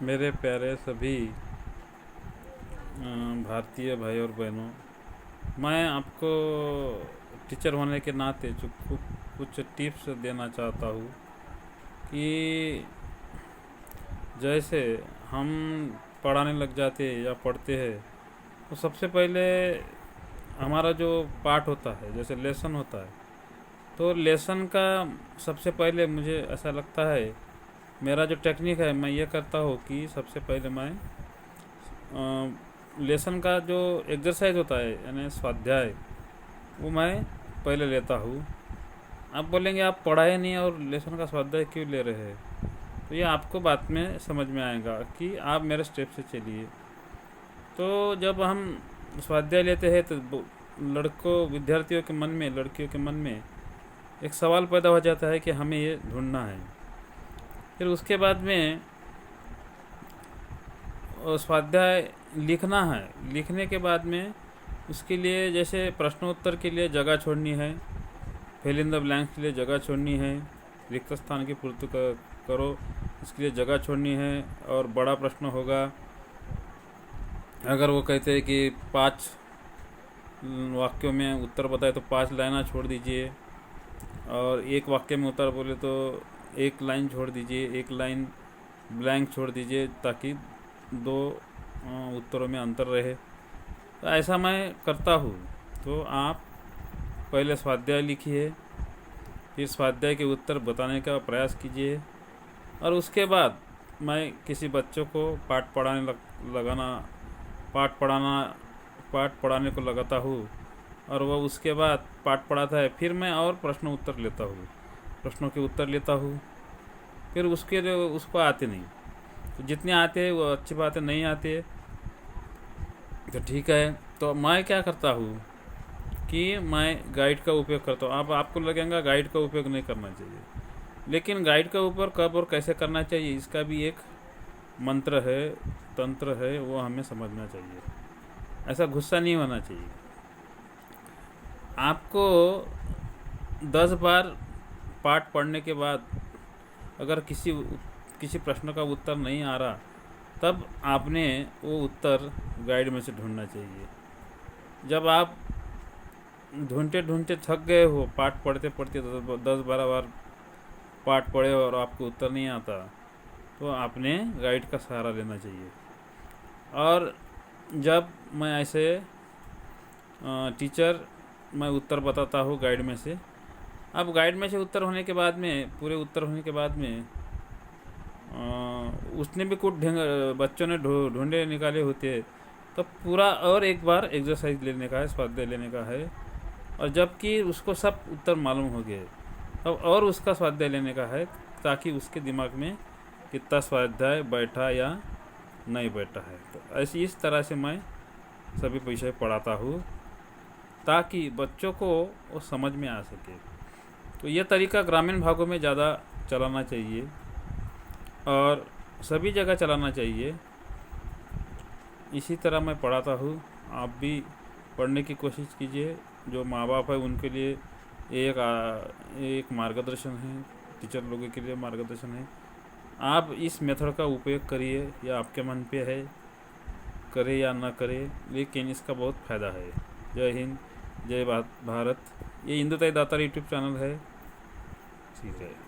मेरे प्यारे सभी भारतीय भाई और बहनों, मैं आपको टीचर होने के नाते जो कुछ टिप्स देना चाहता हूँ कि जैसे हम पढ़ाने लग जाते या पढ़ते हैं तो सबसे पहले हमारा जो पाठ होता है, जैसे लेसन होता है, तो लेसन का सबसे पहले मुझे ऐसा लगता है, मेरा जो टेक्निक है मैं ये करता हूँ कि सबसे पहले मैं लेसन का जो एक्सरसाइज होता है यानी स्वाध्याय, वो मैं पहले लेता हूँ। आप बोलेंगे आप पढ़ाए नहीं और लेसन का स्वाध्याय क्यों ले रहे हैं, तो ये आपको बाद में समझ में आएगा कि आप मेरे स्टेप से चलिए। तो जब हम स्वाध्याय लेते हैं तो विद्यार्थियों के मन में, लड़कियों के मन में एक सवाल पैदा हो जाता है कि हमें ये ढूंढना है। फिर उसके बाद में स्वाध्याय लिखना है। लिखने के बाद में उसके लिए जैसे प्रश्नोत्तर के लिए जगह छोड़नी है, फिल इन द ब्लैंक्स के लिए जगह छोड़नी है, रिक्त स्थान की पूर्ति करो इसके लिए जगह छोड़नी है। और बड़ा प्रश्न होगा, अगर वो कहते हैं कि 5 वाक्यों में उत्तर बताए तो 5 लाइनें छोड़ दीजिए, और एक वाक्य में उत्तर बोले तो 1 लाइन छोड़ दीजिए, 1 लाइन ब्लैंक छोड़ दीजिए, ताकि 2 उत्तरों में अंतर रहे। तो ऐसा मैं करता हूँ। तो आप पहले स्वाध्याय लिखिए, फिर स्वाध्याय के उत्तर बताने का प्रयास कीजिए, और उसके बाद मैं किसी बच्चों को पाठ पढ़ाने को लगाता हूँ, और वह उसके बाद पाठ पढ़ाता है। फिर मैं और प्रश्न उत्तर लेता हूँ, प्रश्नों के उत्तर लेता हूँ। फिर उसको आते नहीं, तो जितने आते हैं वो अच्छी बात है, नहीं आते तो ठीक है। तो मैं क्या करता हूँ कि मैं गाइड का उपयोग करता हूँ। अब आपको लगेगा गाइड का उपयोग नहीं करना चाहिए, लेकिन गाइड का उपयोग कब और कैसे करना चाहिए इसका भी एक मंत्र है, तंत्र है, वो हमें समझना चाहिए। ऐसा गुस्सा नहीं होना चाहिए। आपको 10 बार पाठ पढ़ने के बाद अगर किसी प्रश्न का उत्तर नहीं आ रहा, तब आपने वो उत्तर गाइड में से ढूंढना चाहिए। जब आप ढूंढते ढूंढते थक गए हो, पाठ पढ़ते पढ़ते 10-12 बार पाठ पढ़े और आपको उत्तर नहीं आता, तो आपने गाइड का सहारा लेना चाहिए। और जब मैं ऐसे टीचर मैं उत्तर बताता हूँ गाइड में से, अब गाइड में से उत्तर होने के बाद में, पूरे उत्तर होने के बाद में उसने भी कुछ बच्चों ने ढूंढे निकाले होते हैं, तो पूरा और एक बार एक्सरसाइज लेने का है, स्वाध्याय लेने का है। और जबकि उसको सब उत्तर मालूम हो गए, तब और उसका स्वाध्याय लेने का है, ताकि उसके दिमाग में कितना स्वाध्याय बैठा या नहीं बैठा है। तो ऐसी इस तरह से मैं सभी विषय पढ़ाता हूँ, ताकि बच्चों को वो समझ में आ सके। तो ये तरीका ग्रामीण भागों में ज़्यादा चलाना चाहिए और सभी जगह चलाना चाहिए। इसी तरह मैं पढ़ाता हूँ, आप भी पढ़ने की कोशिश कीजिए। जो माँ बाप है उनके लिए एक मार्गदर्शन है, टीचर लोगों के लिए मार्गदर्शन है। आप इस मेथड का उपयोग करिए, या आपके मन पे है, करे या ना करे, लेकिन इसका बहुत फ़ायदा है। जय हिंद, जय भारत। ये हिंदुताई दातार यूट्यूब चैनल है, ठीक है।